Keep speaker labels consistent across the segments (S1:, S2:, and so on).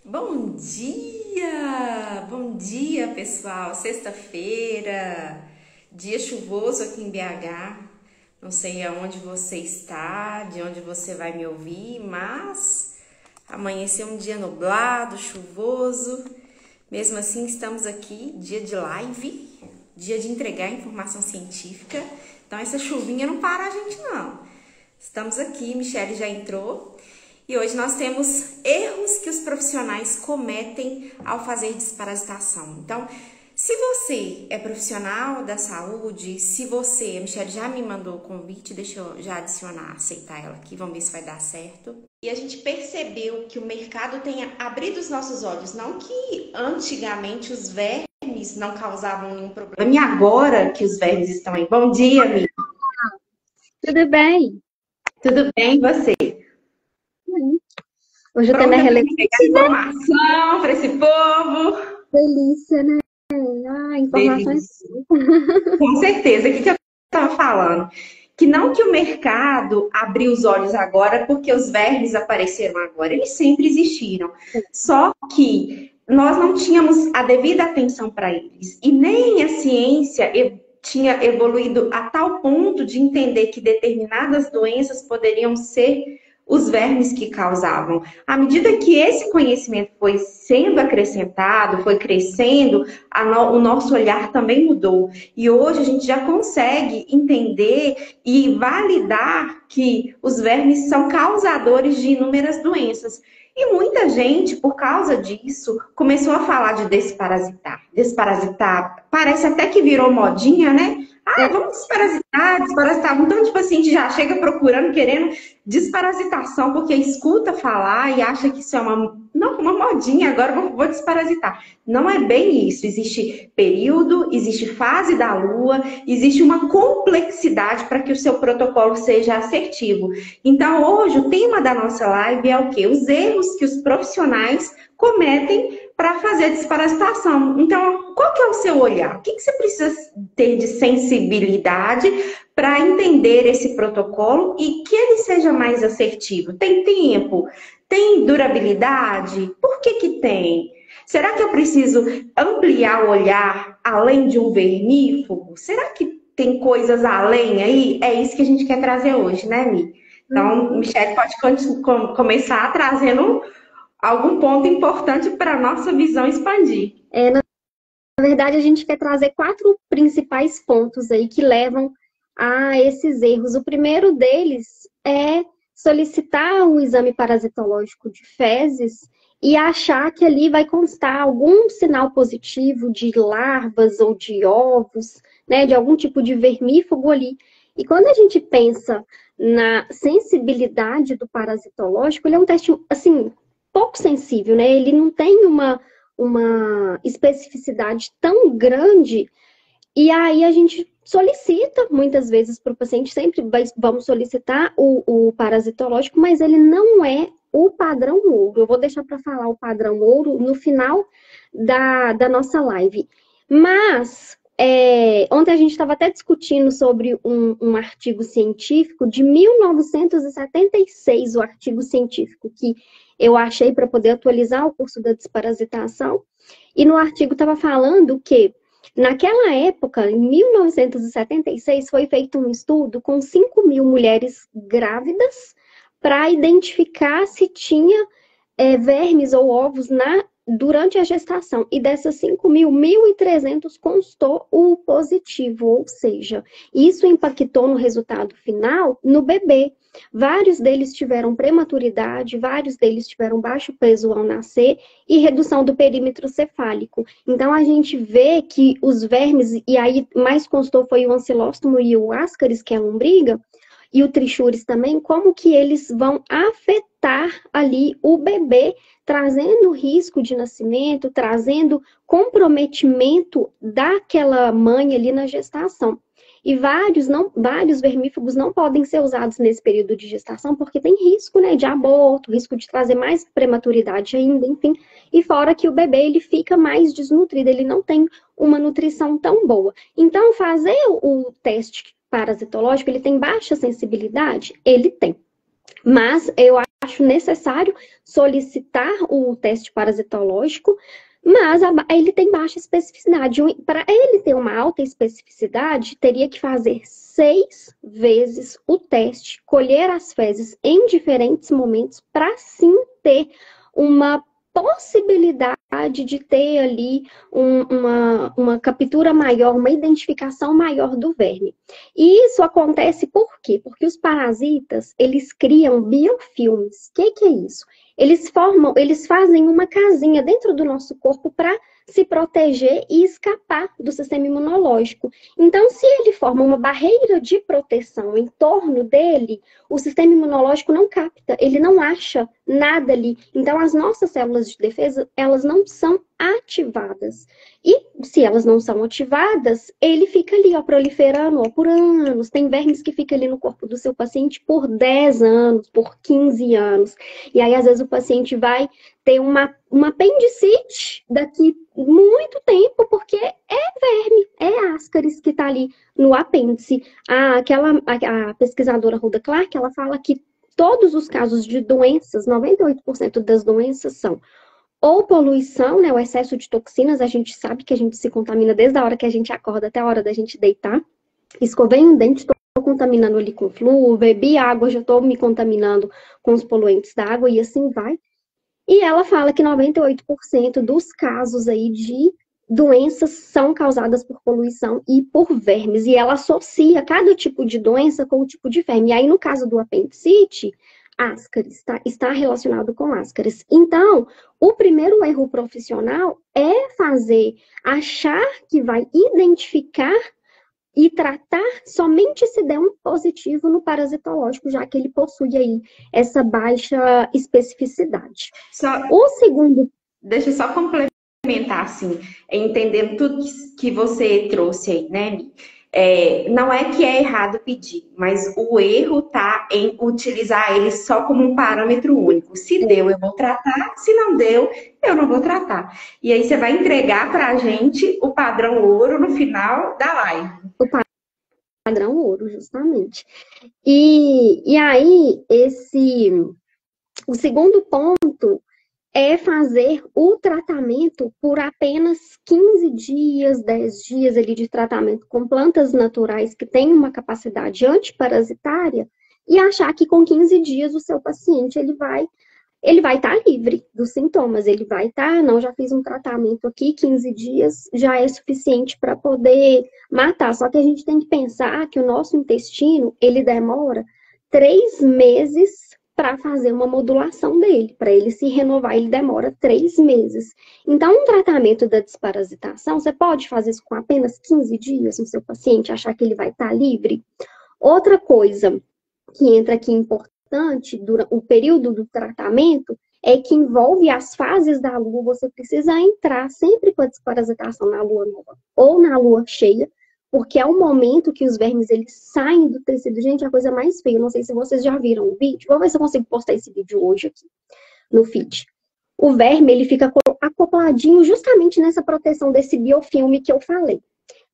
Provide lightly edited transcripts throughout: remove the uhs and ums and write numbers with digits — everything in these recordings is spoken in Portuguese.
S1: Bom dia pessoal, sexta-feira, dia chuvoso aqui em BH, não sei aonde você está, de onde você vai me ouvir, mas amanheceu um dia nublado, chuvoso, mesmo assim estamos aqui, dia de live, dia de entregar informação científica, então essa chuvinha não para a gente não, estamos aqui, Michele já entrou. E hoje nós temos erros que os profissionais cometem ao fazer desparasitação. Então, se você é profissional da saúde, se você, a Michelle já me mandou o convite, deixa eu já adicionar, aceitar ela aqui, vamos ver se vai dar certo. E a gente percebeu que o mercado tem abrido os nossos olhos, não que antigamente os vermes não causavam nenhum problema. E agora que os vermes estão aí. Bom dia, amiga.
S2: Tudo bem?
S1: Tudo bem, e você?
S2: Hoje o tema é
S1: Pronta para
S2: relevante,
S1: entregar
S2: né?
S1: informação para esse povo?
S2: Delícia, né? Informações.
S1: Delícia. Com certeza. O que eu estava falando? Que não que o mercado abriu os olhos agora porque os vermes apareceram agora. Eles sempre existiram. Só que nós não tínhamos a devida atenção para eles. E nem a ciência tinha evoluído a tal ponto de entender que determinadas doenças poderiam ser os vermes que causavam. À medida que esse conhecimento foi sendo acrescentado, foi crescendo, o nosso olhar também mudou. E hoje a gente já consegue entender e validar que os vermes são causadores de inúmeras doenças. E muita gente, por causa disso, começou a falar de desparasitar. Desparasitar parece até que virou modinha, né? Ah, vamos desparasitar, desparasitar. Um tanto de paciente já chega procurando, querendo desparasitação, porque escuta falar e acha que isso é uma modinha, agora vou desparasitar. Não é bem isso. Existe período, existe fase da lua, existe uma complexidade para que o seu protocolo seja assertivo. Então, hoje, o tema da nossa live é o quê? Os erros que os profissionais cometem para fazer desparasitação. Então, qual que é o seu olhar? O que você precisa ter de sensibilidade para entender esse protocolo e que ele seja mais assertivo? Tem tempo? Tem durabilidade? Por que que tem? Será que eu preciso ampliar o olhar além de um vermífugo? Será que tem coisas além aí? É isso que a gente quer trazer hoje, né, Mi? Então, Michelle pode começar trazendo algum ponto importante para a nossa visão expandir.
S2: Na verdade, a gente quer trazer 4 principais pontos aí que levam a esses erros. O primeiro deles é solicitar um exame parasitológico de fezes e achar que ali vai constar algum sinal positivo de larvas ou de ovos, né, de algum tipo de vermífugo ali. E quando a gente pensa na sensibilidade do parasitológico, ele é um teste, assim, pouco sensível, né? Ele não tem uma especificidade tão grande, e aí a gente solicita muitas vezes para o paciente, sempre vamos solicitar o parasitológico, mas ele não é o padrão ouro. Eu vou deixar para falar o padrão ouro no final da nossa live. Mas ontem a gente estava até discutindo sobre um artigo científico de 1976, o artigo científico que eu achei para poder atualizar o curso da desparasitação. E no artigo estava falando que, naquela época, em 1976, foi feito um estudo com 5.000 mulheres grávidas para identificar se tinha vermes ou ovos durante a gestação. E dessas 5.000, 1.300 constou o positivo, ou seja, isso impactou no resultado final no bebê. Vários deles tiveram prematuridade, vários deles tiveram baixo peso ao nascer e redução do perímetro cefálico. Então, a gente vê que os vermes, e aí mais constou foi o ancilóstomo e o ascaris, que é a lombriga, e o trichuris também, como que eles vão afetar ali o bebê, trazendo risco de nascimento, trazendo comprometimento daquela mãe ali na gestação. E vários vermífugos não podem ser usados nesse período de gestação porque tem risco, né, de aborto, risco de trazer mais prematuridade ainda, enfim. E fora que o bebê ele fica mais desnutrido, ele não tem uma nutrição tão boa. Então, fazer o teste parasitológico, ele tem baixa sensibilidade? Ele tem. Mas eu acho acho necessário solicitar o teste parasitológico, mas ele tem baixa especificidade. Para ele ter uma alta especificidade, teria que fazer 6 vezes o teste, colher as fezes em diferentes momentos, para sim ter uma possibilidade de ter ali uma captura maior, uma identificação maior do verme. E isso acontece por quê? Porque os parasitas, eles criam biofilmes. O que é isso? Eles fazem uma casinha dentro do nosso corpo para se proteger e escapar do sistema imunológico. Então, se ele forma uma barreira de proteção em torno dele, o sistema imunológico não capta, ele não acha nada ali. Então, as nossas células de defesa, elas não são ativadas. E se elas não são ativadas, ele fica ali, ó, proliferando, ó, por anos. Tem vermes que ficam ali no corpo do seu paciente por 10 anos, por 15 anos. E aí, às vezes, o paciente vai ter uma apendicite daqui muito tempo, porque é verme, é ascaris que está ali no apêndice. A pesquisadora Rhoda Clark, ela fala que todos os casos de doenças, 98% das doenças são ou poluição, né, o excesso de toxinas. A gente sabe que a gente se contamina desde a hora que a gente acorda até a hora da gente deitar. Escovei um dente, estou contaminando ali com flúor, bebi água, já estou me contaminando com os poluentes da água e assim vai. E ela fala que 98% dos casos aí de doenças são causadas por poluição e por vermes. E ela associa cada tipo de doença com o tipo de verme. E aí, no caso do apendicite, ascaris, tá? Está relacionado com ascaris. Então, o primeiro erro profissional é achar que vai identificar e tratar somente se der um positivo no parasitológico, já que ele possui aí essa baixa especificidade. O segundo...
S1: Deixa eu só complementar, assim, entendendo tudo que você trouxe aí, né, Mi? Não é que é errado pedir, mas o erro está em utilizar ele só como um parâmetro único. Se deu, eu vou tratar. Se não deu, eu não vou tratar. E aí você vai entregar para a gente o padrão ouro no final da live.
S2: O padrão ouro, justamente. E aí, o segundo ponto é fazer o tratamento por apenas 15 dias, 10 dias ali de tratamento com plantas naturais que têm uma capacidade antiparasitária e achar que com 15 dias o seu paciente ele vai estar livre dos sintomas, ele vai estar, não, já fiz um tratamento aqui, 15 dias já é suficiente para poder matar. Só que a gente tem que pensar que o nosso intestino, ele demora 3 meses para fazer uma modulação dele, para ele se renovar, ele demora 3 meses. Então, um tratamento da desparasitação, você pode fazer isso com apenas 15 dias no seu paciente, achar que ele vai estar livre? Outra coisa que entra aqui importante durante o período do tratamento é que envolve as fases da lua. Você precisa entrar sempre com a desparasitação na lua nova ou na lua cheia, porque é o momento que os vermes eles saem do tecido. Gente, é a coisa mais feia. Não sei se vocês já viram o vídeo. Vou ver se eu consigo postar esse vídeo hoje aqui no feed. O verme ele fica acopladinho justamente nessa proteção desse biofilme que eu falei.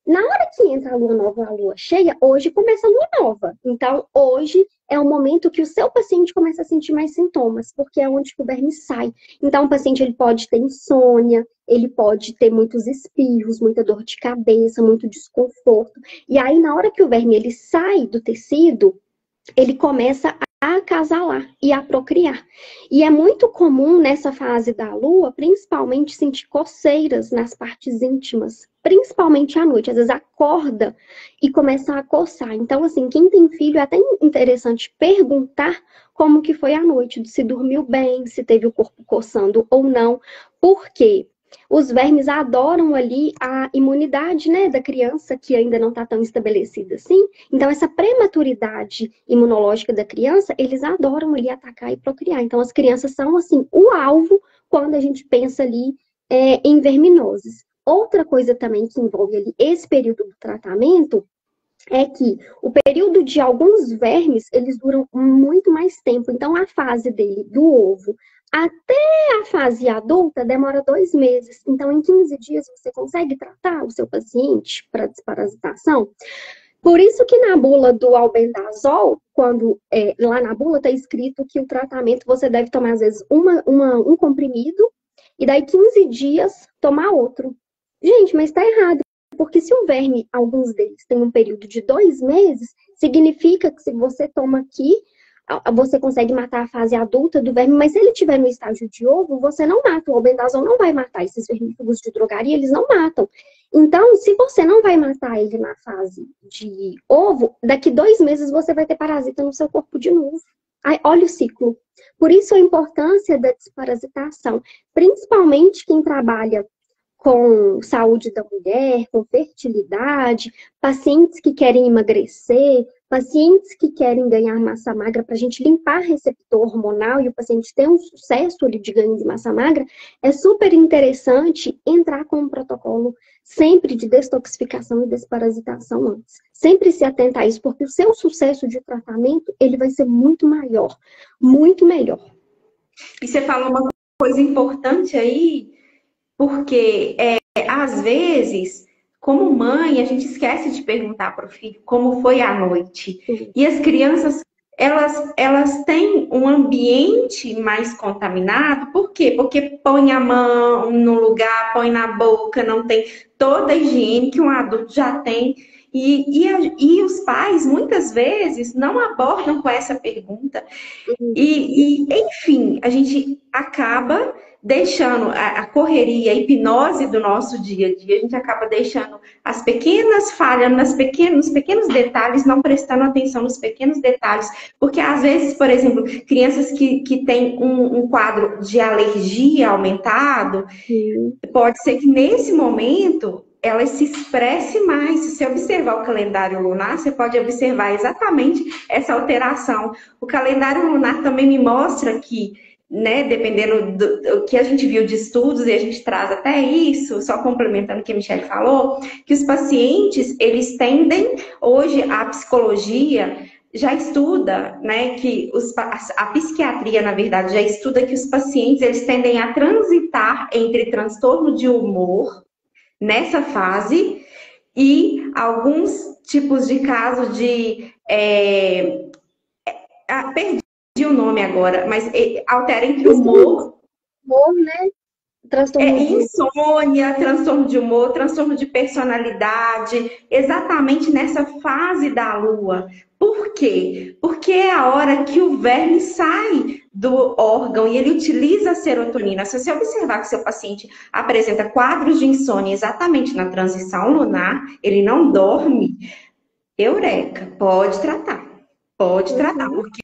S2: Na hora que entra a lua nova, a lua cheia, hoje começa a lua nova. Então, hoje é o momento que o seu paciente começa a sentir mais sintomas, porque é onde o verme sai. Então, o paciente ele pode ter insônia, ele pode ter muitos espirros, muita dor de cabeça, muito desconforto. E aí, na hora que o verme ele sai do tecido, ele começa a acasalar e a procriar. E é muito comum nessa fase da lua, principalmente, sentir coceiras nas partes íntimas, principalmente à noite. Às vezes acorda e começa a coçar. Então, assim, quem tem filho é até interessante perguntar como que foi a noite, se dormiu bem, se teve o corpo coçando ou não. Por quê? Os vermes adoram ali a imunidade, né, da criança, que ainda não está tão estabelecida assim. Então, essa prematuridade imunológica da criança, eles adoram ali atacar e procriar. Então, as crianças são, assim, o alvo quando a gente pensa ali em verminoses. Outra coisa também que envolve ali esse período do tratamento é que o período de alguns vermes, eles duram muito mais tempo. Então, a fase dele, do ovo até a fase adulta, demora 2 meses. Então, em 15 dias, você consegue tratar o seu paciente para desparasitação? Por isso que na bula do albendazol, quando lá na bula está escrito que o tratamento você deve tomar, às vezes, um comprimido e daí 15 dias tomar outro. Gente, mas está errado. Porque se o verme, alguns deles, tem um período de 2 meses, significa que se você toma aqui, você consegue matar a fase adulta do verme, mas se ele estiver no estágio de ovo, você não mata. O albendazol não vai matar esses vermífugos de drogaria, eles não matam. Então, se você não vai matar ele na fase de ovo, daqui 2 meses você vai ter parasita no seu corpo de novo. Aí, olha o ciclo. Por isso a importância da desparasitação, principalmente quem trabalha com saúde da mulher, com fertilidade, pacientes que querem emagrecer, pacientes que querem ganhar massa magra para a gente limpar receptor hormonal e o paciente ter um sucesso ali de ganho de massa magra, é super interessante entrar com um protocolo sempre de detoxificação e desparasitação antes. Sempre se atentar a isso, porque o seu sucesso de tratamento, ele vai ser muito maior, muito melhor.
S1: E você falou uma coisa importante aí, porque às vezes, como mãe, a gente esquece de perguntar para o filho como foi a noite. E as crianças, elas têm um ambiente mais contaminado. Por quê? Porque põe a mão no lugar, põe na boca, não tem toda a higiene que um adulto já tem. E os pais, muitas vezes, não abordam com essa pergunta. Enfim, a gente acaba deixando a correria, a hipnose do nosso dia a dia, a gente acaba deixando as pequenas falhas nos pequenos detalhes, não prestando atenção nos pequenos detalhes, porque às vezes, por exemplo, crianças que têm um quadro de alergia aumentado, pode ser que nesse momento ela se expresse mais. Se você observar o calendário lunar, você pode observar exatamente essa alteração. O calendário lunar também me mostra que, né, dependendo do que a gente viu de estudos, e a gente traz até isso, só complementando o que a Michelle falou, que os pacientes, eles tendem, hoje a psicologia já estuda, né, que a psiquiatria, na verdade, já estuda que os pacientes, eles tendem a transitar entre transtorno de humor, nessa fase, e alguns tipos de casos de... perdi o nome agora, mas altera entre humor...
S2: Humor, né? Transtorno de
S1: insônia, transtorno de humor, transtorno de personalidade, exatamente nessa fase da lua. Por quê? Porque é a hora que o verme sai do órgão e ele utiliza a serotonina. Se você observar que seu paciente apresenta quadros de insônia exatamente na transição lunar, ele não dorme, eureka, pode tratar. Pode tratar, porque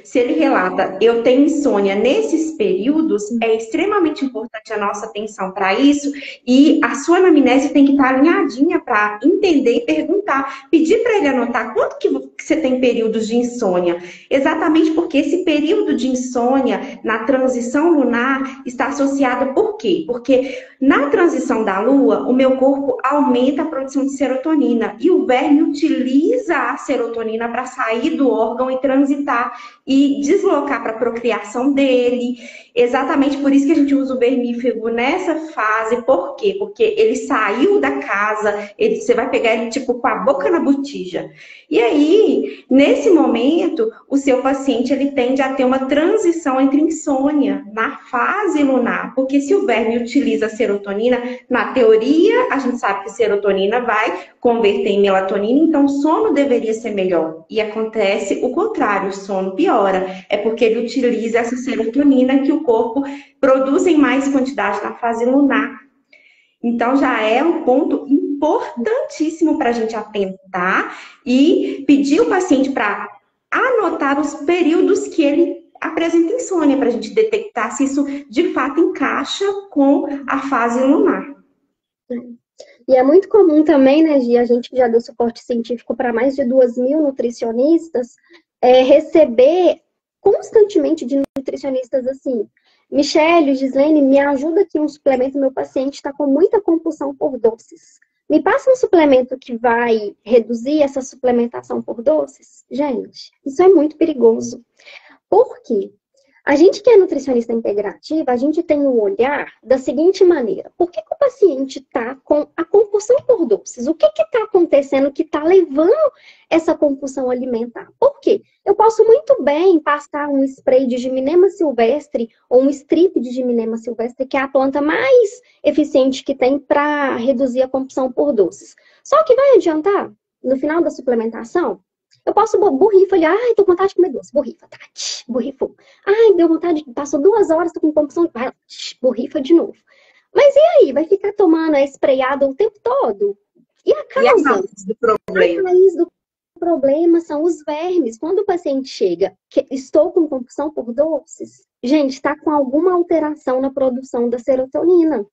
S1: se ele relata, eu tenho insônia nesses períodos, é extremamente importante a nossa atenção para isso, e a sua anamnese tem que estar alinhadinha para entender e perguntar, pedir para ele anotar quanto que você tem períodos de insônia, exatamente porque esse período de insônia na transição lunar está associado por quê? Porque na transição da lua, o meu corpo aumenta a produção de serotonina, e o verme utiliza a serotonina para sair do órgão e transitar e deslocar para a procriação dele. Exatamente por isso que a gente usa o vermífugo nessa fase. Por quê? Porque ele saiu da casa, você vai pegar ele tipo com a boca na botija. E aí, nesse momento, o seu paciente ele tende a ter uma transição entre insônia na fase lunar, porque se o verme utiliza a serotonina, na teoria, a gente sabe que a serotonina vai converter em melatonina, então o sono deveria ser melhor. E acontece o contrário, o sono piora. É porque ele utiliza essa serotonina que o corpo produz em mais quantidade na fase lunar. Então já é um ponto importantíssimo para a gente atentar e pedir o paciente para anotar os períodos que ele apresenta insônia, para a gente detectar se isso de fato encaixa com a fase lunar.
S2: E é muito comum também, né, Gi, a gente que já deu suporte científico para mais de 2.000 nutricionistas, receber constantemente de nutricionistas assim: Michelle, Gislene, me ajuda aqui um suplemento, meu paciente está com muita compulsão por doces. Me passa um suplemento que vai reduzir essa suplementação por doces? Gente, isso é muito perigoso. Por quê? A gente que é nutricionista integrativa, a gente tem o olhar da seguinte maneira. Por que que o paciente está com a compulsão por doces? O que está acontecendo que está levando essa compulsão alimentar? Por quê? Eu posso muito bem passar um spray de Gymnema silvestre ou um strip de Gymnema silvestre, que é a planta mais eficiente que tem para reduzir a compulsão por doces. Só que vai adiantar no final da suplementação? Eu posso borrifa ali, ai, tô com vontade de comer doce, borrifa, tá, borrifou. Ai, deu vontade, passou 2 horas, tô com compulsão, vai lá, borrifa de novo. Mas e aí, vai ficar tomando a espraiada o tempo todo? E a causa?
S1: A raiz do problema?
S2: A raiz do problema são os vermes. Quando o paciente chega, que estou com compulsão por doces, gente, está com alguma alteração na produção da serotonina.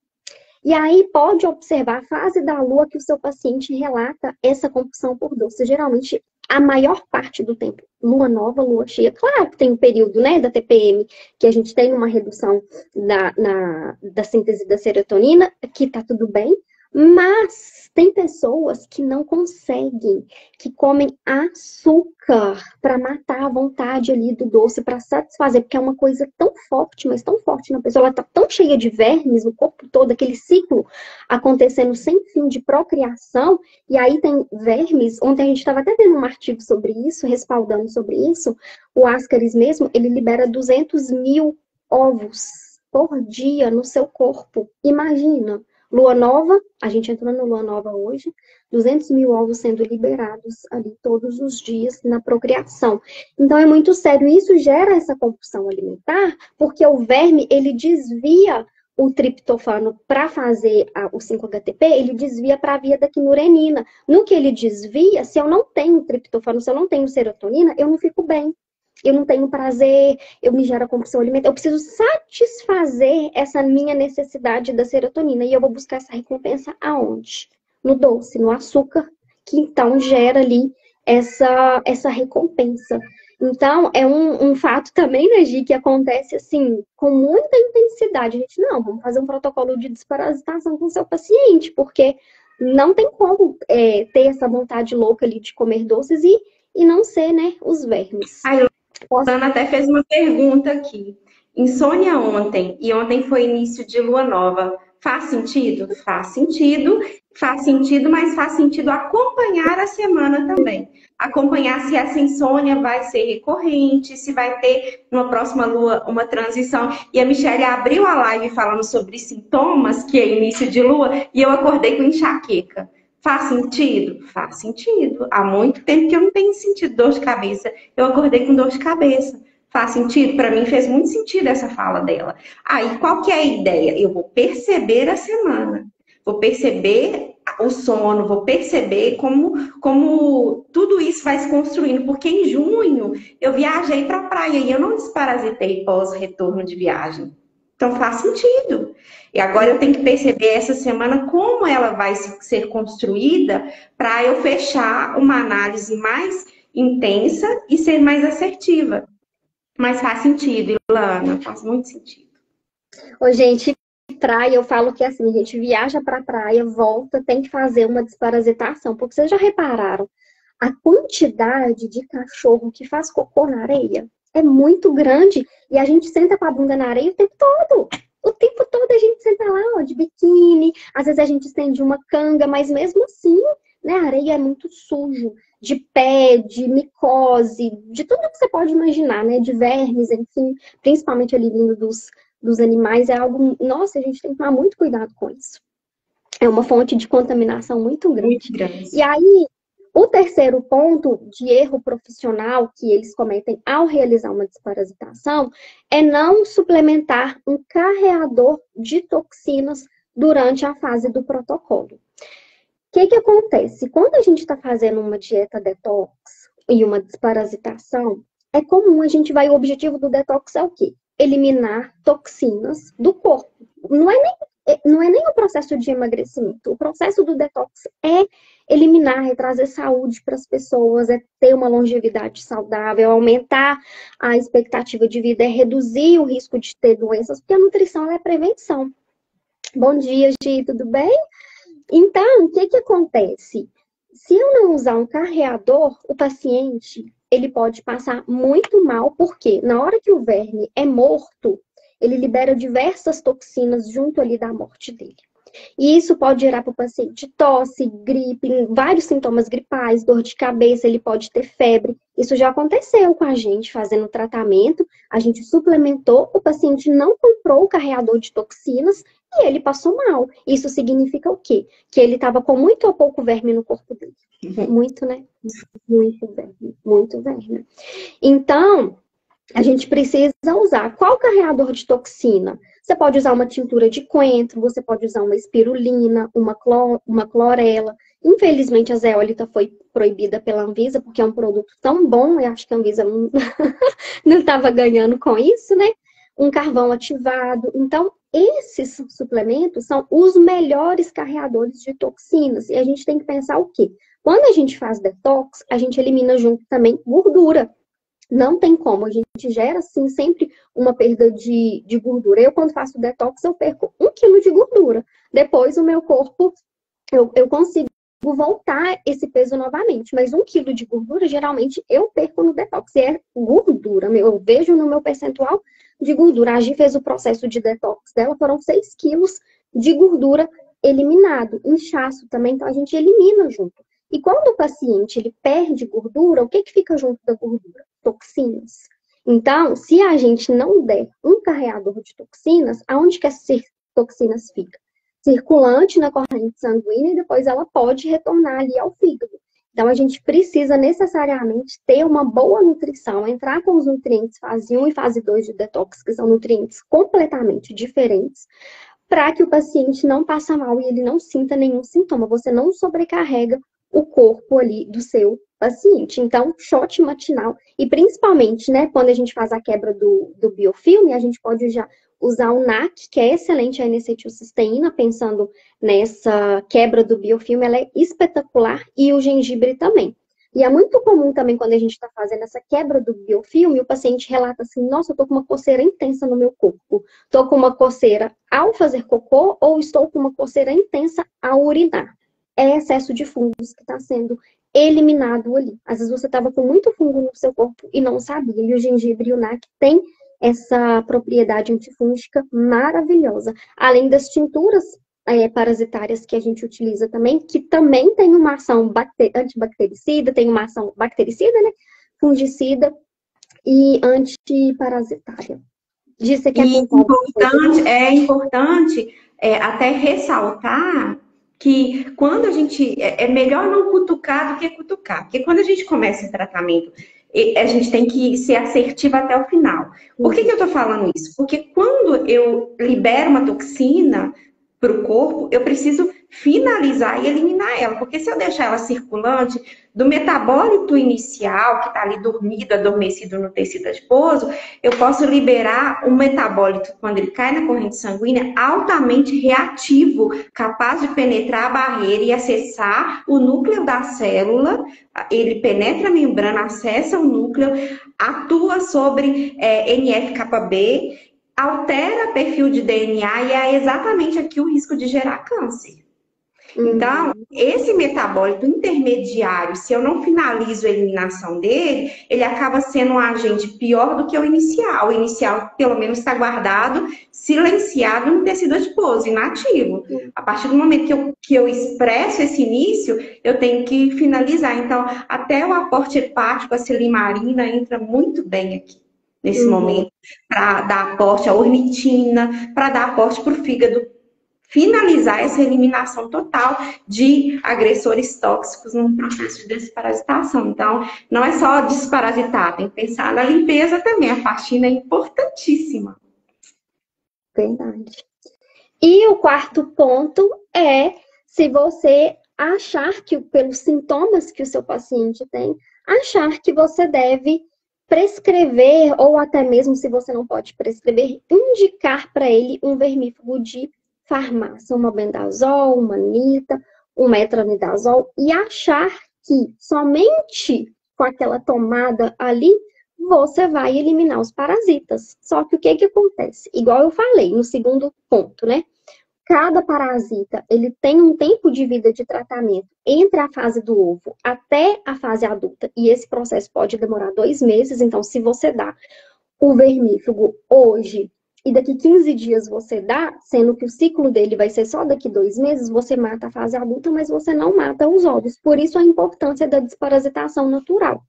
S2: E aí pode observar a fase da lua que o seu paciente relata essa compulsão por doce. Geralmente, a maior parte do tempo, lua nova, lua cheia. Claro que tem um período, né, da TPM, que a gente tem uma redução da síntese da serotonina, que tá tudo bem. Mas tem pessoas que não conseguem, que comem açúcar para matar a vontade ali do doce, para satisfazer, porque é uma coisa tão forte, mas tão forte na pessoa, ela tá tão cheia de vermes no corpo todo, aquele ciclo acontecendo sem fim de procriação, e aí tem vermes. Ontem a gente estava até vendo um artigo sobre isso, respaldando sobre isso, o Ascaris mesmo, ele libera 200 mil ovos por dia no seu corpo, imagina. Lua nova, a gente entrou na lua nova hoje, 200 mil ovos sendo liberados ali todos os dias na procriação. Então é muito sério, isso gera essa compulsão alimentar, porque o verme, ele desvia o triptofano para fazer o 5-HTP, ele desvia para a via da quinurenina. No que ele desvia, se eu não tenho triptofano, se eu não tenho serotonina, eu não fico bem. Eu não tenho prazer, eu me gero compulsão alimentar. Eu preciso satisfazer essa minha necessidade da serotonina. E eu vou buscar essa recompensa aonde? No doce, no açúcar, que então gera ali essa recompensa. Então, é um fato também, né, Gi, que acontece assim, com muita intensidade. A gente, não, vamos fazer um protocolo de desparasitação com o seu paciente, porque não tem como ter essa vontade louca ali de comer doces e não ser, né, os vermes.
S1: A Ana até fez uma pergunta aqui. Insônia ontem, e ontem foi início de lua nova. Faz sentido? Faz sentido, mas faz sentido acompanhar a semana também. Acompanhar se essa insônia vai ser recorrente, se vai ter numa próxima lua uma transição. E a Michelle abriu a live falando sobre sintomas, que é início de lua, e eu acordei com enxaqueca. Faz sentido? Faz sentido. Há muito tempo que eu não tenho sentido dor de cabeça. Eu acordei com dor de cabeça. Faz sentido? Para mim fez muito sentido essa fala dela. Aí, qual que é a ideia? Eu vou perceber a semana. Vou perceber o sono, vou perceber como tudo isso vai se construindo. Porque em junho eu viajei para a praia e eu não desparasitei pós-retorno de viagem. Então faz sentido. E agora eu tenho que perceber essa semana como ela vai ser construída para eu fechar uma análise mais intensa e ser mais assertiva. Mas faz sentido, Ilana, faz muito sentido.
S2: Ô, gente, praia, eu falo que assim, a gente viaja pra praia, volta, tem que fazer uma desparasitação. Porque vocês já repararam, a quantidade de cachorro que faz cocô na areia é muito grande e a gente senta com a bunda na areia o tempo todo. O tempo todo a gente senta lá, ó, de biquíni, às vezes a gente estende uma canga, mas mesmo assim, né, a areia é muito sujo, de pé, de micose, de tudo que você pode imaginar, né, de vermes, enfim, principalmente ali vindo dos animais, é algo, nossa, a gente tem que tomar muito cuidado com isso. É uma fonte de contaminação muito grande.
S1: Muito grande.
S2: E aí, o terceiro ponto de erro profissional que eles cometem ao realizar uma desparasitação é não suplementar um carreador de toxinas durante a fase do protocolo. O que acontece? Quando a gente está fazendo uma dieta detox e uma desparasitação, é comum o objetivo do detox é o quê? Eliminar toxinas do corpo. Não é nem o processo de emagrecimento. O processo do detox é eliminar, é trazer saúde para as pessoas, é ter uma longevidade saudável, aumentar a expectativa de vida, é reduzir o risco de ter doenças, porque a nutrição é prevenção. Bom dia, Gi, tudo bem? Então, o que acontece? Se eu não usar um carreador, o paciente, ele pode passar muito mal, porque na hora que o verme é morto, ele libera diversas toxinas junto ali da morte dele. E isso pode gerar para o paciente tosse, gripe, vários sintomas gripais, dor de cabeça, ele pode ter febre. Isso já aconteceu com a gente fazendo tratamento, a gente suplementou, o paciente não comprou o carreador de toxinas e ele passou mal. Isso significa o quê? Que ele estava com muito ou pouco verme no corpo dele. Muito, né? Muito verme, muito verme. Então, a gente precisa usar qual carreador de toxina? Você pode usar uma tintura de coentro, você pode usar uma espirulina, uma clorela. Infelizmente, a zeólita foi proibida pela Anvisa, porque é um produto tão bom, eu acho que a Anvisa não estava ganhando com isso, né? Um carvão ativado. Então, esses suplementos são os melhores carreadores de toxinas. E a gente tem que pensar o quê? Quando a gente faz detox, a gente elimina junto também gordura. Não tem como, a gente gera, sim, sempre uma perda de gordura. Eu, quando faço detox, eu perco 1 quilo de gordura. Depois, o meu corpo, eu consigo voltar esse peso novamente. Mas 1 quilo de gordura, geralmente, eu perco no detox. E é gordura, eu vejo no meu percentual de gordura. A Gi fez o processo de detox dela, foram 6 quilos de gordura eliminado. Inchaço também, então a gente elimina junto. E quando o paciente ele perde gordura, o que fica junto da gordura? Toxinas. Então, se a gente não der um carreador de toxinas, aonde que essas toxinas ficam? Circulante na corrente sanguínea e depois ela pode retornar ali ao fígado. Então, a gente precisa necessariamente ter uma boa nutrição, entrar com os nutrientes fase 1 e fase 2 de detox, que são nutrientes completamente diferentes, para que o paciente não passe mal e ele não sinta nenhum sintoma. Você não sobrecarrega o corpo ali do seu paciente. Então, shot matinal, e principalmente, né, quando a gente faz a quebra do biofilme, a gente pode já usar o NAC, que é excelente a N-acetilcisteína, pensando nessa quebra do biofilme, ela é espetacular, e o gengibre também. E é muito comum também, quando a gente está fazendo essa quebra do biofilme, o paciente relata assim, nossa, eu tô com uma coceira intensa no meu corpo. Tô com uma coceira ao fazer cocô, ou estou com uma coceira intensa ao urinar. É excesso de fungos que está sendo eliminado ali. Às vezes você estava com muito fungo no seu corpo e não sabia. E o gengibre e o NAC tem essa propriedade antifúngica maravilhosa. Além das tinturas parasitárias que a gente utiliza também, que também tem uma ação antibactericida, tem uma ação bactericida, né? Fungicida e antiparasitária. Disso aqui
S1: é importante até ressaltar que quando a gente... É melhor não cutucar do que cutucar. Porque quando a gente começa o tratamento, a gente tem que ser assertiva até o final. Por que eu tô falando isso? Porque quando eu libero uma toxina para o corpo, eu preciso finalizar e eliminar ela. Porque se eu deixar ela circulante, do metabólito inicial, que está ali dormido, adormecido no tecido adiposo, eu posso liberar um metabólito, quando ele cai na corrente sanguínea, altamente reativo, capaz de penetrar a barreira e acessar o núcleo da célula. Ele penetra a membrana, acessa o núcleo, atua sobre NF-κB, altera perfil de DNA e é exatamente aqui o risco de gerar câncer. Então, esse metabólito intermediário, se eu não finalizo a eliminação dele, ele acaba sendo um agente pior do que o inicial. O inicial, pelo menos, está guardado, silenciado no tecido adiposo, inativo. A partir do momento que eu expresso esse início, eu tenho que finalizar. Então, até o aporte hepático, a silimarina, entra muito bem aqui. Nesse momento, para dar aporte à ornitina, para dar aporte para o fígado, finalizar essa eliminação total de agressores tóxicos num processo de desparasitação. Então, não é só desparasitar, tem que pensar na limpeza também. A faxina é importantíssima.
S2: Verdade. E o quarto ponto é, se você achar que, pelos sintomas que o seu paciente tem, achar que você deve prescrever, ou até mesmo se você não pode prescrever, indicar para ele um vermífugo de farmácia, uma bendazol, uma nita, um metronidazol, e achar que somente com aquela tomada ali, você vai eliminar os parasitas. Só que o que acontece? Igual eu falei no segundo ponto, né? cada parasita, ele tem um tempo de vida de tratamento entre a fase do ovo até a fase adulta. E esse processo pode demorar 2 meses. Então, se você dá o vermífugo hoje e daqui 15 dias você dá, sendo que o ciclo dele vai ser só daqui 2 meses, você mata a fase adulta, mas você não mata os ovos. Por isso a importância da desparasitação natural.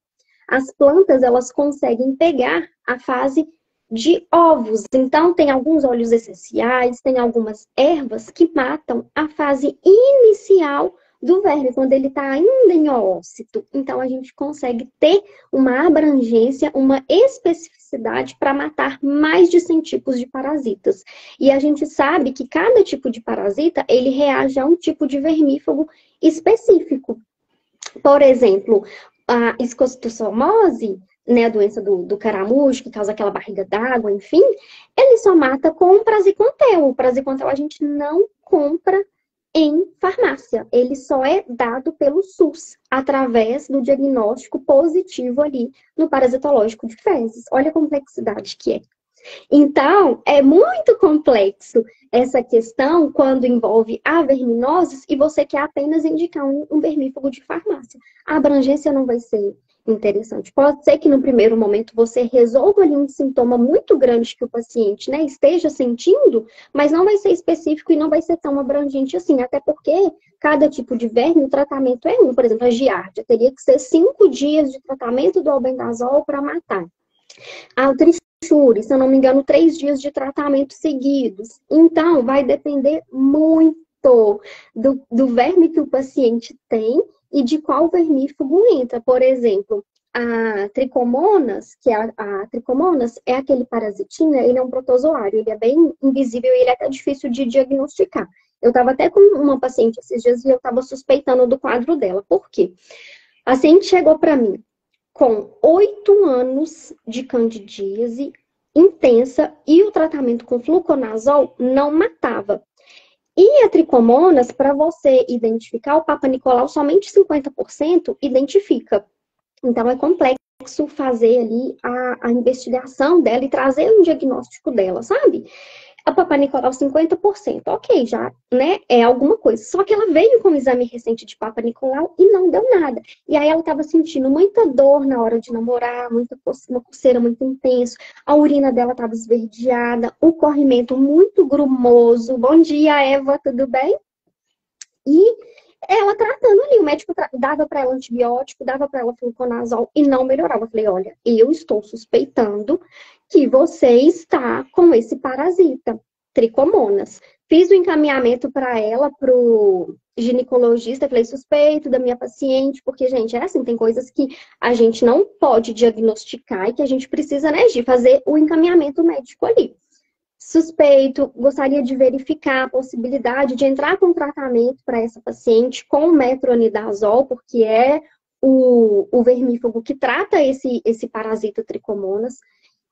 S2: As plantas, elas conseguem pegar a fase de ovos. Então, tem alguns óleos essenciais, tem algumas ervas que matam a fase inicial do verme, quando ele está ainda em oócito. Então, a gente consegue ter uma abrangência, uma especificidade para matar mais de 100 tipos de parasitas. E a gente sabe que cada tipo de parasita, ele reage a um tipo de vermífugo específico. Por exemplo, a esquistossomose, né, a doença do caramujo, que causa aquela barriga d'água, enfim, ele só mata com o praziquantel. O praziquantel a gente não compra em farmácia. Ele só é dado pelo SUS, através do diagnóstico positivo ali no parasitológico de fezes. Olha a complexidade que é. Então, é muito complexo essa questão quando envolve averminoses e você quer apenas indicar um vermífugo de farmácia. A abrangência não vai ser interessante. Pode ser que no primeiro momento você resolva ali um sintoma muito grande que o paciente, né, esteja sentindo, mas não vai ser específico e não vai ser tão abrangente assim, até porque cada tipo de verme, o tratamento é um. Por exemplo, a giardia teria que ser 5 dias de tratamento do albendazol para matar. A trichure, se eu não me engano, 3 dias de tratamento seguidos. Então, vai depender muito do verme que o paciente tem e de qual vermífugo entra. Por exemplo, a tricomonas, que é a tricomonas é aquele parasitinha, ele é um protozoário, ele é bem invisível e ele é até difícil de diagnosticar. Eu estava até com uma paciente esses dias e eu estava suspeitando do quadro dela. Por quê? A paciente chegou para mim com 8 anos de candidíase intensa e o tratamento com fluconazol não matava. E a tricomonas, para você identificar o Papa Nicolau, somente 50% identifica. Então, é complexo fazer ali a investigação dela e trazer um diagnóstico dela, sabe? A Papa Nicolau 50%, ok, já, né, é alguma coisa. Só que ela veio com um exame recente de Papa Nicolau e não deu nada. E aí ela estava sentindo muita dor na hora de namorar, uma coceira muito intensa, a urina dela estava esverdeada, o corrimento muito grumoso. Bom dia, Eva, tudo bem? E ela tratando ali, o médico dava para ela antibiótico, dava para ela fluconazol e não melhorava. Eu falei, olha, eu estou suspeitando que você está com esse parasita, tricomonas. Fiz o encaminhamento para ela, para o ginecologista, falei, suspeito da minha paciente, porque, gente, é assim, tem coisas que a gente não pode diagnosticar e que a gente precisa, né, de fazer o encaminhamento médico ali. Suspeito, gostaria de verificar a possibilidade de entrar com tratamento para essa paciente com metronidazol, porque é o vermífugo que trata esse parasita tricomonas,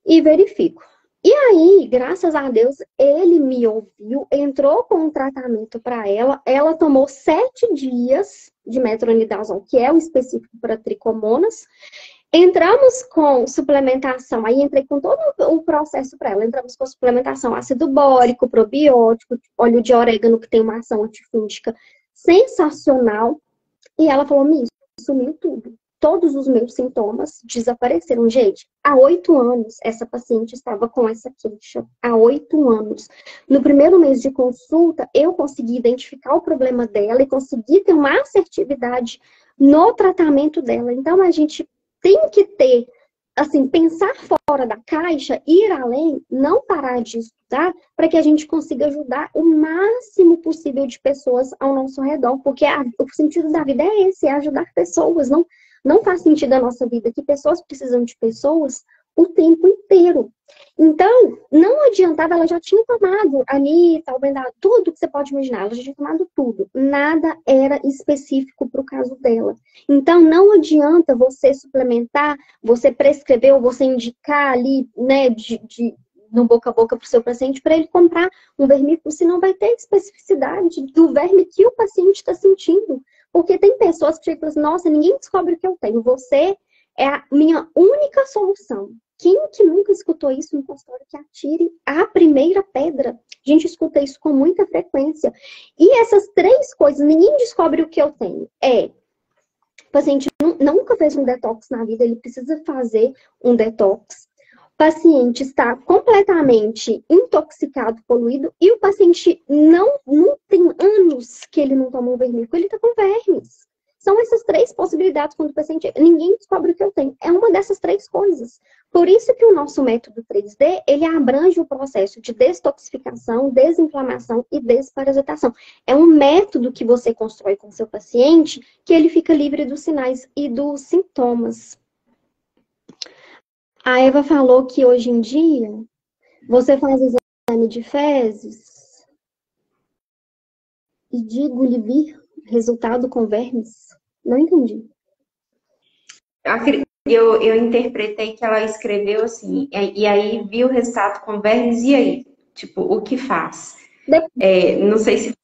S2: e verifico. E aí, graças a Deus, ele me ouviu, entrou com um tratamento para ela tomou 7 dias de metronidazol, que é o específico para tricomonas. Entramos com suplementação, aí entrei com todo o processo para ela. Entramos com suplementação ácido bórico, probiótico, óleo de orégano, que tem uma ação antifúngica sensacional. E ela falou, Miss, sumiu tudo. Todos os meus sintomas desapareceram. Gente, há 8 anos essa paciente estava com essa queixa. Há 8 anos. No primeiro mês de consulta, eu consegui identificar o problema dela e consegui ter uma assertividade no tratamento dela. Então, a gente tem que ter, assim, pensar fora da caixa, ir além, não parar de estudar, para que a gente consiga ajudar o máximo possível de pessoas ao nosso redor, porque o sentido da vida é esse, é ajudar pessoas. Não faz sentido a nossa vida que pessoas precisam de pessoas o tempo inteiro. Então, não adiantava, ela já tinha tomado Anitta, Albendazol, tudo que você pode imaginar, ela já tinha tomado tudo. Nada era específico para o caso dela. Então, não adianta você suplementar, você prescrever ou você indicar ali, né, no boca a boca para o seu paciente, para ele comprar um vermífugo, se não vai ter especificidade do verme que o paciente está sentindo. Porque tem pessoas que chegam e falam assim, nossa, ninguém descobre o que eu tenho, você é a minha única solução. Quem que nunca escutou isso no consultório? Que atire a primeira pedra. A gente escuta isso com muita frequência. E essas três coisas, ninguém descobre o que eu tenho. O paciente nunca fez um detox na vida, ele precisa fazer um detox. O paciente está completamente intoxicado, poluído, e o paciente não tem anos que ele não toma um vermífugo, ele está com vermes. São essas três possibilidades quando o paciente... Ninguém descobre o que eu tenho. É uma dessas três coisas. Por isso que o nosso método 3D, ele abrange o processo de detoxificação, desinflamação e desparasitação. É um método que você constrói com o seu paciente que ele fica livre dos sinais e dos sintomas. A Eva falou que hoje em dia você faz exame de fezes e digo lhe vir resultado com vermes. Não entendi.
S1: Eu interpretei que ela escreveu assim, e aí viu o resultado com vermes, e aí? Tipo, o que faz? Não sei se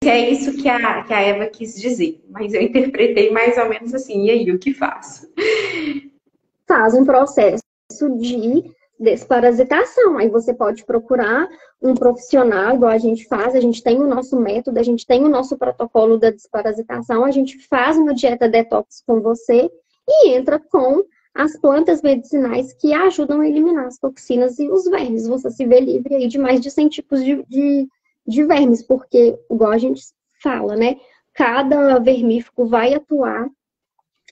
S1: é isso que a Eva quis dizer, mas eu interpretei mais ou menos assim, e aí, o que faz?
S2: Faz um processo de desparasitação. Aí você pode procurar um profissional, igual a gente faz, a gente tem o nosso método, a gente tem o nosso protocolo da desparasitação, a gente faz uma dieta detox com você e entra com as plantas medicinais que ajudam a eliminar as toxinas e os vermes. Você se vê livre aí de mais de 100 tipos de vermes, porque, igual a gente fala, né? Cada vermífugo vai atuar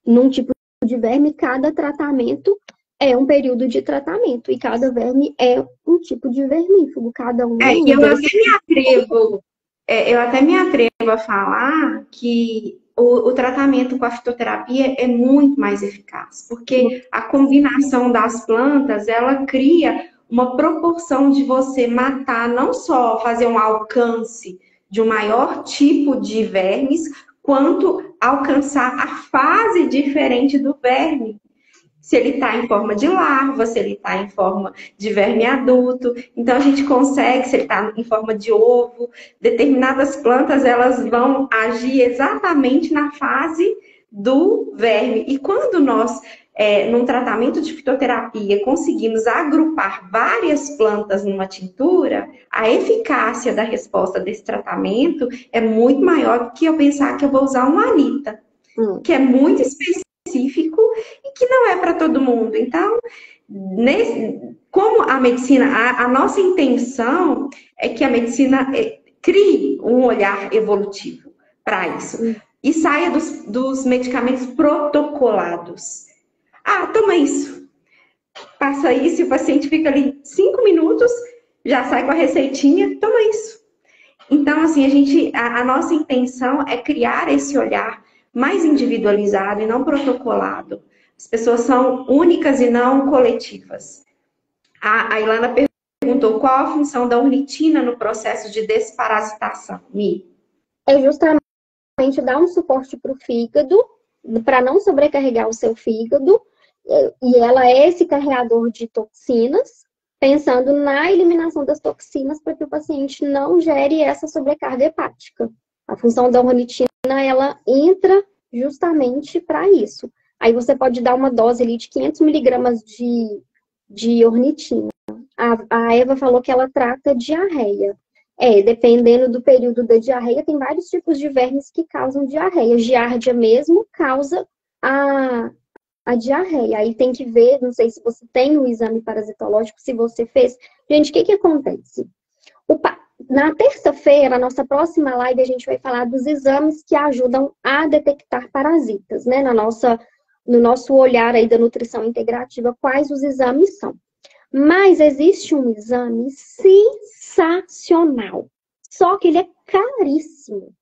S2: num tipo de verme, cada tratamento é um período de tratamento e cada verme é um tipo de vermífugo, cada um.
S1: Eu até me atrevo a falar que o tratamento com a fitoterapia é muito mais eficaz, porque a combinação das plantas, ela cria uma proporção de você matar, não só fazer um alcance de um maior tipo de vermes, quanto alcançar a fase diferente do verme. Se ele está em forma de larva, se ele está em forma de verme adulto. Então, a gente consegue, se ele está em forma de ovo, determinadas plantas, elas vão agir exatamente na fase do verme. E quando nós, num tratamento de fitoterapia, conseguimos agrupar várias plantas numa tintura, a eficácia da resposta desse tratamento é muito maior do que eu pensar que eu vou usar uma anita, que é muito específico e que não é para todo mundo. Então, como a medicina, a nossa intenção é que a medicina crie um olhar evolutivo para isso e saia dos medicamentos protocolados. Ah, toma isso. Passa isso e o paciente fica ali 5 minutos, já sai com a receitinha, toma isso. Então, assim, a nossa intenção é criar esse olhar mais individualizado e não protocolado. As pessoas são únicas e não coletivas. A Ilana perguntou qual a função da ornitina no processo de desparasitação. Mi?
S2: É justamente dar um suporte para o fígado, para não sobrecarregar o seu fígado, e ela é esse carregador de toxinas, pensando na eliminação das toxinas para que o paciente não gere essa sobrecarga hepática. A função da ornitina, ela entra justamente para isso. Aí você pode dar uma dose ali de 500 miligramas de ornitina. A Eva falou que ela trata diarreia. Dependendo do período da diarreia, tem vários tipos de vermes que causam diarreia. Giardia mesmo causa a diarreia. Aí tem que ver, não sei se você tem um exame parasitológico, se você fez. Gente, o que acontece? Na terça-feira, na nossa próxima live, a gente vai falar dos exames que ajudam a detectar parasitas, né? No nosso olhar aí da nutrição integrativa, quais os exames são. Mas existe um exame sensacional, só que ele é caríssimo.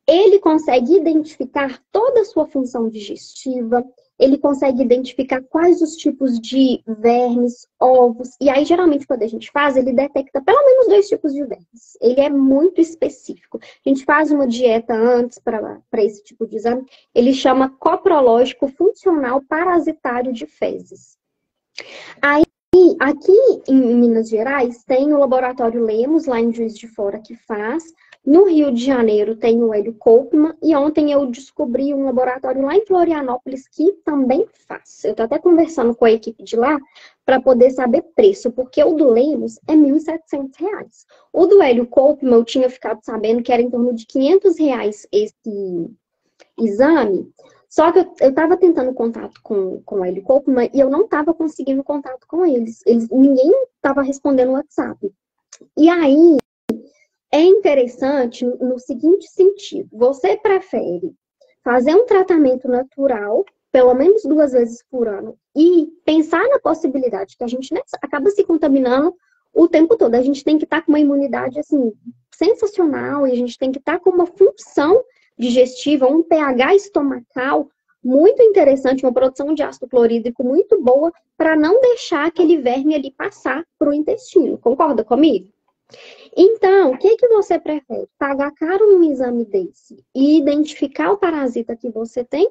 S2: Ele consegue identificar toda a sua função digestiva, ele consegue identificar quais os tipos de vermes, ovos, e aí geralmente quando a gente faz, ele detecta pelo menos 2 tipos de vermes. Ele é muito específico. A gente faz uma dieta antes para esse tipo de exame, ele chama coprológico funcional parasitário de fezes. Aí, aqui em Minas Gerais, tem o laboratório Lemos, lá em Juiz de Fora, que faz. No Rio de Janeiro tem o Hélio Koopman e ontem eu descobri um laboratório lá em Florianópolis que também faz. Eu estou até conversando com a equipe de lá para poder saber preço, porque o do Lemos é R$ 1.700. O do Hélio Koopman eu tinha ficado sabendo que era em torno de R$ 500 esse exame. Só que eu estava tentando contato com o Hélio Koopman e eu não estava conseguindo contato com eles. Ninguém estava respondendo o WhatsApp. E aí, é interessante no seguinte sentido: você prefere fazer um tratamento natural, pelo menos 2 vezes por ano, e pensar na possibilidade que a gente, né, acaba se contaminando o tempo todo. A gente tem que estar com uma imunidade assim, sensacional, e a gente tem que estar com uma função digestiva, um pH estomacal muito interessante, uma produção de ácido clorídrico muito boa, para não deixar aquele verme ali passar para o intestino. Concorda comigo? Então, o que você prefere? Pagar caro num exame desse e identificar o parasita que você tem,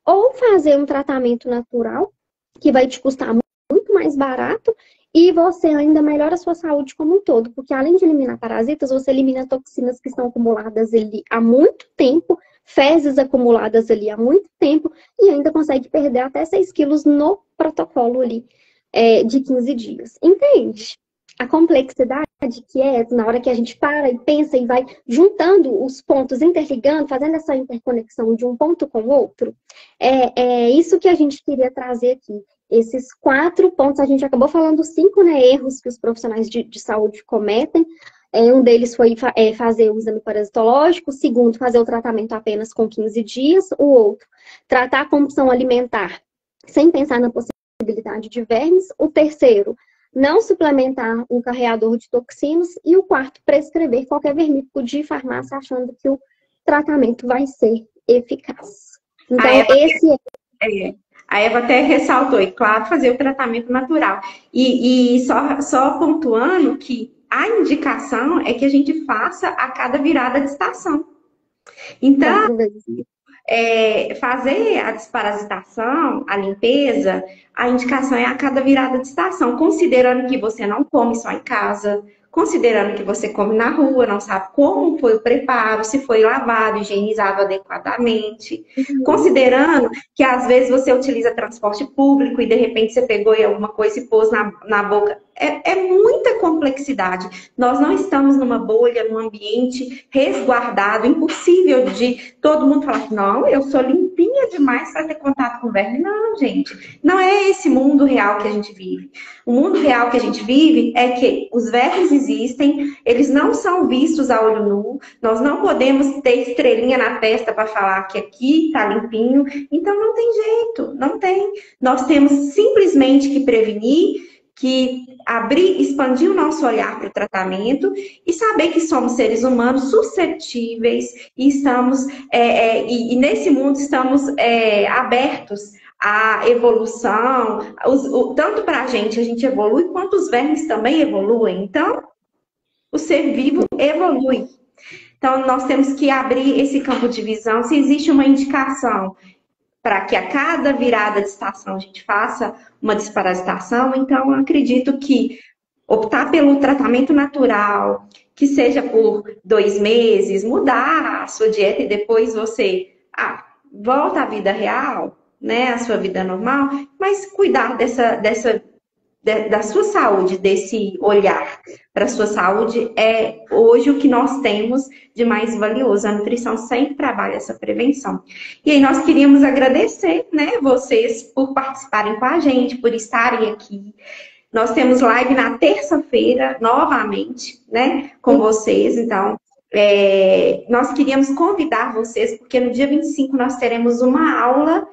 S2: ou fazer um tratamento natural que vai te custar muito mais barato e você ainda melhora a sua saúde como um todo? Porque além de eliminar parasitas, você elimina toxinas que estão acumuladas ali há muito tempo, fezes acumuladas ali há muito tempo, e ainda consegue perder até 6 quilos no protocolo ali de 15 dias. Entende? A complexidade que é na hora que a gente para e pensa e vai juntando os pontos, interligando, fazendo essa interconexão de um ponto com o outro. É isso que a gente queria trazer aqui. Esses 4 pontos, a gente acabou falando 5, né, erros que os profissionais de saúde cometem. Um deles foi fazer o exame parasitológico. O segundo, fazer o tratamento apenas com 15 dias. O outro, tratar a compulsão alimentar sem pensar na possibilidade de vermes. O terceiro, não suplementar um carreador de toxinas. E o quarto, prescrever qualquer vermífugo de farmácia achando que o tratamento vai ser eficaz. Então, esse é...
S1: A Eva até ressaltou, e claro, fazer o tratamento natural. E só pontuando que a indicação é que a gente faça a cada virada de estação. Então, fazer a desparasitação, a limpeza, a indicação é a cada virada de estação, considerando que você não come só em casa, considerando que você come na rua, não sabe como foi o preparo, se foi lavado, higienizado adequadamente, considerando que às vezes você utiliza transporte público e de repente você pegou alguma coisa e pôs na boca. É muita complexidade. Nós não estamos numa bolha, num ambiente resguardado, impossível de todo mundo falar que não, eu sou limpinha demais para ter contato com verme. Não, gente. Não é esse mundo real que a gente vive. O mundo real que a gente vive é que os vermes existem, eles não são vistos a olho nu, nós não podemos ter estrelinha na testa para falar que aqui tá limpinho. Então não tem jeito, não tem. Nós temos simplesmente que prevenir, que abrir, expandir o nosso olhar para o tratamento e saber que somos seres humanos suscetíveis e estamos e nesse mundo estamos abertos à evolução, tanto para a gente evolui, quanto os vermes também evoluem. Então, o ser vivo evolui. Então, nós temos que abrir esse campo de visão. Se existe uma indicação para que a cada virada de estação a gente faça uma desparasitação, então eu acredito que optar pelo tratamento natural, que seja por 2 meses, mudar a sua dieta e depois você volta à vida real, né, à sua vida normal, mas cuidar da sua saúde, desse olhar para a sua saúde é hoje o que nós temos de mais valioso. A nutrição sempre trabalha essa prevenção. E aí nós queríamos agradecer, né, vocês por participarem com a gente, por estarem aqui. Nós temos live na terça-feira, novamente, né, com vocês. Então, nós queríamos convidar vocês, porque no dia 25 nós teremos uma aula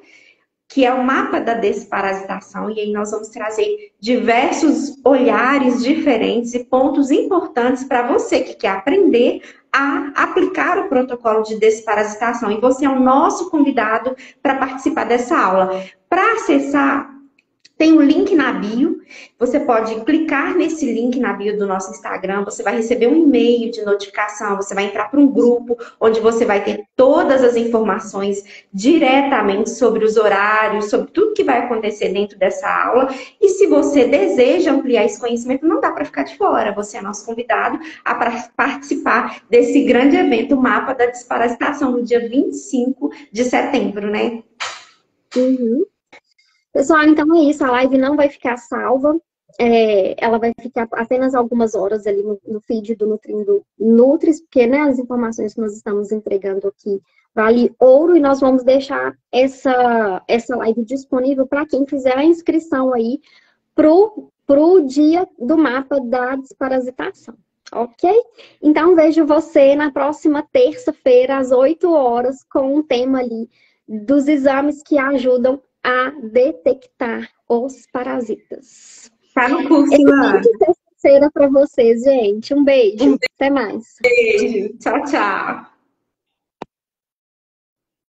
S1: que é o mapa da desparasitação, e aí nós vamos trazer diversos olhares diferentes e pontos importantes para você que quer aprender a aplicar o protocolo de desparasitação. E você é o nosso convidado para participar dessa aula. Para acessar, Tem um link na bio, você pode clicar nesse link na bio do nosso Instagram, você vai receber um e-mail de notificação, você vai entrar para um grupo onde você vai ter todas as informações diretamente sobre os horários, sobre tudo que vai acontecer dentro dessa aula. E se você deseja ampliar esse conhecimento, não dá para ficar de fora, você é nosso convidado a participar desse grande evento, o Mapa da Desparasitação, no dia 25 de setembro, né?
S2: Uhum. Pessoal, então é isso. A live não vai ficar salva. Ela vai ficar apenas algumas horas ali no feed do Nutrindo Nutris, porque, né, as informações que nós estamos entregando aqui vale ouro, e nós vamos deixar essa live disponível para quem fizer a inscrição aí pro dia do mapa da desparasitação. Ok? Então, vejo você na próxima terça-feira, às 8 horas, com um tema ali dos exames que ajudam a detectar os parasitas.
S1: Tá no curso,
S2: Excelente terça-feira para vocês, gente. Um beijo. Até mais.
S1: Beijo. Tchau, tchau.